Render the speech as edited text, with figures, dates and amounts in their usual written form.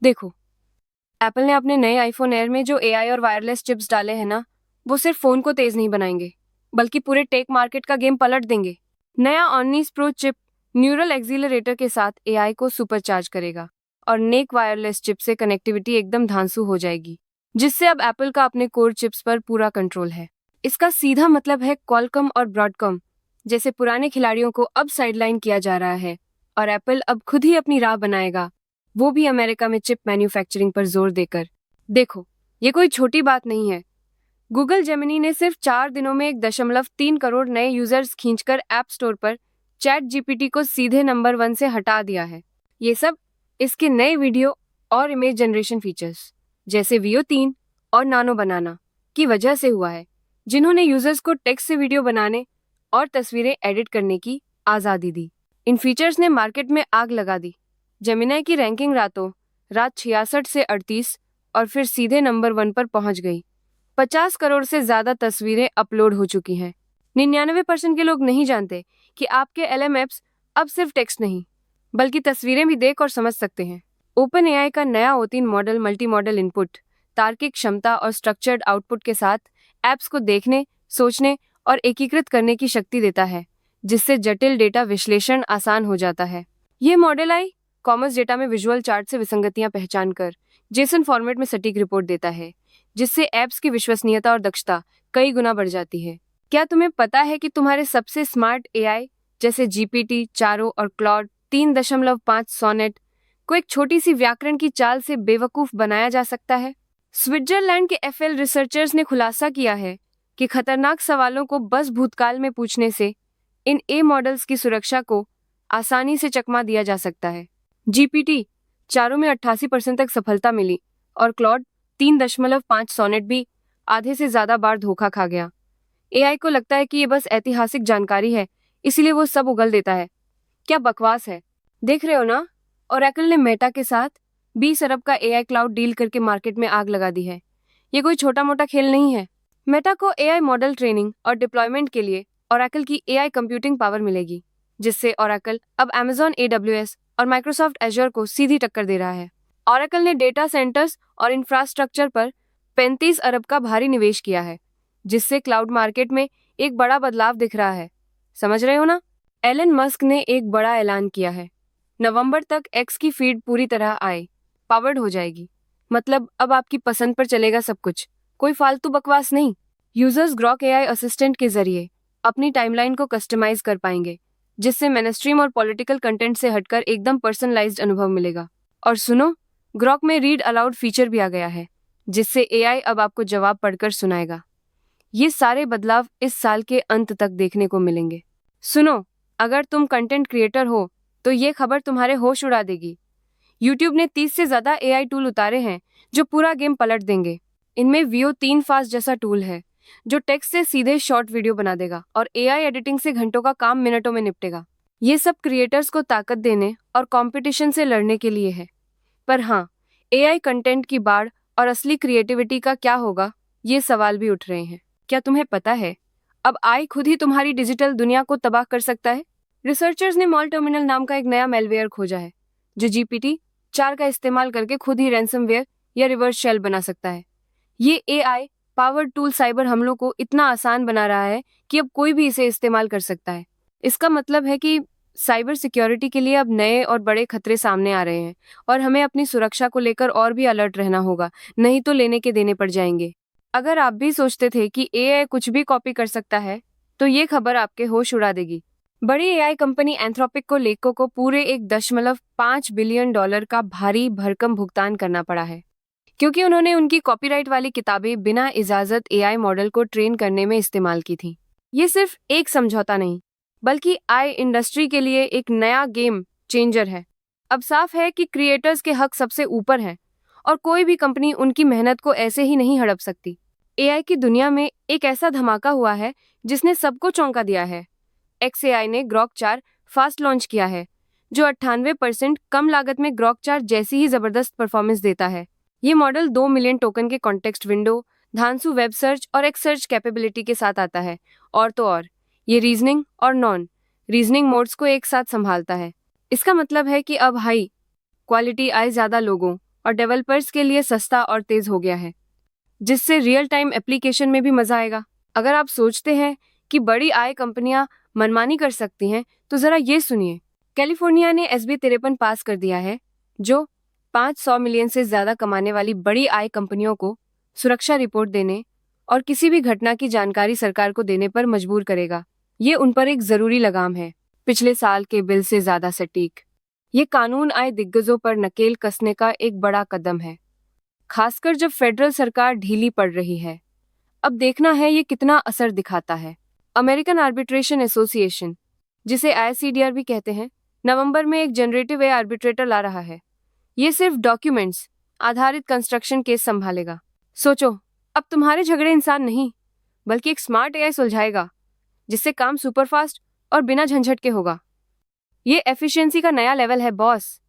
देखो, एप्पल ने अपने नए आईफोन एयर में जो एआई और वायरलेस चिप्स डाले हैं ना, वो सिर्फ फोन को तेज नहीं बनाएंगे, बल्कि पूरे टेक मार्केट का गेम पलट देंगे। नया ऑनिस प्रो चिप न्यूरल एक्सीलरेटर के साथ एआई को सुपरचार्ज करेगा और नेक वायरलेस चिप से कनेक्टिविटी एकदम धांसू हो जाएगी, जिससे अब एप्पल का अपने कोर चिप्स पर पूरा कंट्रोल है। इसका सीधा मतलब है क्वालकॉम और ब्रॉडकॉम जैसे पुराने खिलाड़ियों को अब साइडलाइन किया जा रहा है और एप्पल अब खुद ही अपनी राह बनाएगा, वो भी अमेरिका में चिप मैन्युफैक्चरिंग पर जोर देकर। देखो, ये कोई छोटी बात नहीं है। गूगल जेमिनी ने सिर्फ 4 दिनों में 1.3 करोड़ नए यूजर्स खींचकर ऐप स्टोर पर चैट जीपीटी को सीधे नंबर 1 से हटा दिया है। ये सब इसके नए वीडियो और इमेज जनरेशन फीचर्स जैसे वीओ 3 और नानो बनाना की वजह से हुआ है, जिन्होंने यूजर्स को टेक्स्ट से वीडियो बनाने और तस्वीरें एडिट करने की आज़ादी दी। इन फीचर्स ने मार्केट में आग लगा दी। जेमिनी की रैंकिंग रात 66 से 38 और फिर सीधे नंबर 1 पर पहुंच गई। 50 करोड़ से ज्यादा तस्वीरें अपलोड हो चुकी हैं। 99% के लोग नहीं जानते कि आपके एलएम एप्स अब सिर्फ टेक्स्ट नहीं, बल्कि तस्वीरें भी देख और समझ सकते हैं। ओपन एआई का नया O3 model multi modal input, तार्किक क्षमता और स्ट्रक्चर्ड आउटपुट के साथ ऐप्स को देखने, सोचने और एकीकृत करने की शक्ति देता है, जिससे जटिल डेटा विश्लेषण आसान हो जाता है। ये मॉडल आई कॉमर्स डेटा में विजुअल चार्ट से विसंगतियां पहचान कर जेसन फॉर्मेट में सटीक रिपोर्ट देता है, जिससे ऐप्स की विश्वसनीयता और दक्षता कई गुना बढ़ जाती है। क्या तुम्हें पता है कि तुम्हारे सबसे स्मार्ट एआई जैसे जीपीटी, चारो और क्लॉड 3.5 सोनेट को एक छोटी सी व्याकरण की चाल से बेवकूफ बनाया जा सकता है? स्विट्जरलैंड के एफएल रिसर्चर्स ने खुलासा किया है कि खतरनाक सवालों को बस भूतकाल में पूछने से इन ए मॉडल्स की सुरक्षा को आसानी से चकमा दिया जा सकता है। जीपीटी चारों में 88% तक सफलता मिली और क्लॉड 3.5 सोनेट भी आधे से ज्यादा बार धोखा खा गया। एआई को लगता है कि ये बस ऐतिहासिक जानकारी है, इसीलिए वो सब उगल देता है। क्या बकवास है, देख रहे हो ना? ओरेकल ने मेटा के साथ 20 अरब का एआई क्लाउड डील करके मार्केट में आग लगा दी है। ये कोई छोटा मोटा खेल नहीं है। मेटा को एआई मॉडल ट्रेनिंग और डिप्लॉयमेंट के लिए ओरेकल की एआई कंप्यूटिंग पावर मिलेगी, जिससे ओरेकल अब Amazon AWS और माइक्रोसॉफ्ट एज्योर को सीधी टक्कर दे रहा है। ओरेकल ने डेटा सेंटर्स और इंफ्रास्ट्रक्चर पर 35 अरब का भारी निवेश किया है, जिससे क्लाउड मार्केट में एक बड़ा बदलाव दिख रहा है। समझ रहे हो ना? एलन मस्क ने एक बड़ा ऐलान किया है, नवंबर तक एक्स की फीड पूरी तरह आई पावर्ड हो जाएगी। मतलब अब आपकी पसंद पर चलेगा सब कुछ, कोई फालतू बकवास नहीं। यूजर्स ग्रॉक एआई असिस्टेंट के जरिए अपनी टाइमलाइन को कस्टमाइज कर पाएंगे, जिससे मेनस्ट्रीम और पॉलिटिकल कंटेंट से हटकर एकदम पर्सनलाइज्ड अनुभव मिलेगा। और सुनो, ग्रॉक में रीड अलाउड फीचर भी आ गया है, जिससे एआई अब आपको जवाब पढ़कर सुनाएगा। ये सारे बदलाव इस साल के अंत तक देखने को मिलेंगे। सुनो, अगर तुम कंटेंट क्रिएटर हो तो ये खबर तुम्हारे होश उड़ा देगी। यूट्यूब ने 30 से ज्यादा एआई टूल उतारे हैं जो पूरा गेम पलट देंगे। इनमें वीओ 3 फास्ट जैसा टूल है जो टेक्स्ट से सीधे शॉर्ट वीडियो बना देगा और एआई एडिटिंग से घंटों का काम मिनटों में निपटेगा। ये सब क्रिएटर्स को ताकत देने और कंपटीशन से लड़ने के लिए है। पर हाँ, एआई कंटेंट की बाढ़ और असली क्रिएटिविटी का क्या होगा, ये सवाल भी उठ रहे हैं। क्या तुम्हें पता है, अब आई खुद ही तुम्हारी डिजिटल दुनिया को तबाह कर सकता है? रिसर्चर्स ने मॉल टर्मिनल नाम का एक नया मेलवेयर खोजा है, जो GPT-4 का इस्तेमाल करके खुद ही रैंसमवेयर या रिवर्स शेल बना सकता है। ये एआई पावर्ड टूल साइबर हमलों को इतना आसान बना रहा है कि अब कोई भी इसे इस्तेमाल कर सकता है। इसका मतलब है कि साइबर सिक्योरिटी के लिए अब नए और बड़े खतरे सामने आ रहे हैं और हमें अपनी सुरक्षा को लेकर और भी अलर्ट रहना होगा, नहीं तो लेने के देने पड़ जाएंगे। अगर आप भी सोचते थे कि एआई कुछ भी कॉपी कर सकता है, तो ये खबर आपके होश उड़ा देगी। बड़ी एआई कंपनी एंथ्रोपिक को लेखकों को पूरे 1.5 बिलियन डॉलर का भारी भरकम भुगतान करना पड़ा है, क्योंकि उन्होंने उनकी कॉपीराइट वाली किताबें बिना इजाजत एआई मॉडल को ट्रेन करने में इस्तेमाल की थी। ये सिर्फ एक समझौता नहीं, बल्कि आई इंडस्ट्री के लिए एक नया गेम चेंजर है। अब साफ है कि क्रिएटर्स के हक सबसे ऊपर हैं और कोई भी कंपनी उनकी मेहनत को ऐसे ही नहीं हड़प सकती। एआई की दुनिया में एक ऐसा धमाका हुआ है जिसने सबको चौंका दिया है। XAI ने ग्रॉक 4 फास्ट लॉन्च किया है, जो 98% कम लागत में ग्रॉक 4 जैसी ही जबरदस्त परफॉर्मेंस देता है। ये मॉडल 2 मिलियन टोकन के कॉन्टेक्स्ट विंडो, धांसू वेब सर्च और एक सर्च कैपेबिलिटी के साथ आता है। और तो और, ये रीजनिंग और नॉन रीजनिंग मोड्स को एक साथ संभालता है। इसका मतलब है कि अब हाई क्वालिटी आई ज़्यादा लोगों और डेवलपर्स के लिए सस्ता और तेज हो गया है, जिससे रियल टाइम एप्लीकेशन में भी मजा आएगा। अगर आप सोचते हैं कि बड़ी आय कंपनियां मनमानी कर सकती हैं, तो जरा ये सुनिए। कैलिफोर्निया ने SB 53 पास कर दिया है, जो 500 मिलियन से ज्यादा कमाने वाली बड़ी आय कंपनियों को सुरक्षा रिपोर्ट देने और किसी भी घटना की जानकारी सरकार को देने पर मजबूर करेगा। ये उन पर एक जरूरी लगाम है, पिछले साल के बिल से ज्यादा सटीक। ये कानून आय दिग्गजों पर नकेल कसने का एक बड़ा कदम है, खासकर जब फेडरल सरकार ढीली पड़ रही है। अब देखना है ये कितना असर दिखाता है। अमेरिकन आर्बिट्रेशन एसोसिएशन, जिसे ICDR भी कहते हैं, नवंबर में एक जनरेटिव AI आर्बिट्रेटर ला रहा है। ये सिर्फ डॉक्यूमेंट्स आधारित कंस्ट्रक्शन केस संभालेगा। सोचो, अब तुम्हारे झगड़े इंसान नहीं, बल्कि एक स्मार्ट AI सुलझाएगा, जिससे काम सुपरफास्ट और बिना झंझट के होगा। ये एफिशिएंसी का नया लेवल है बॉस।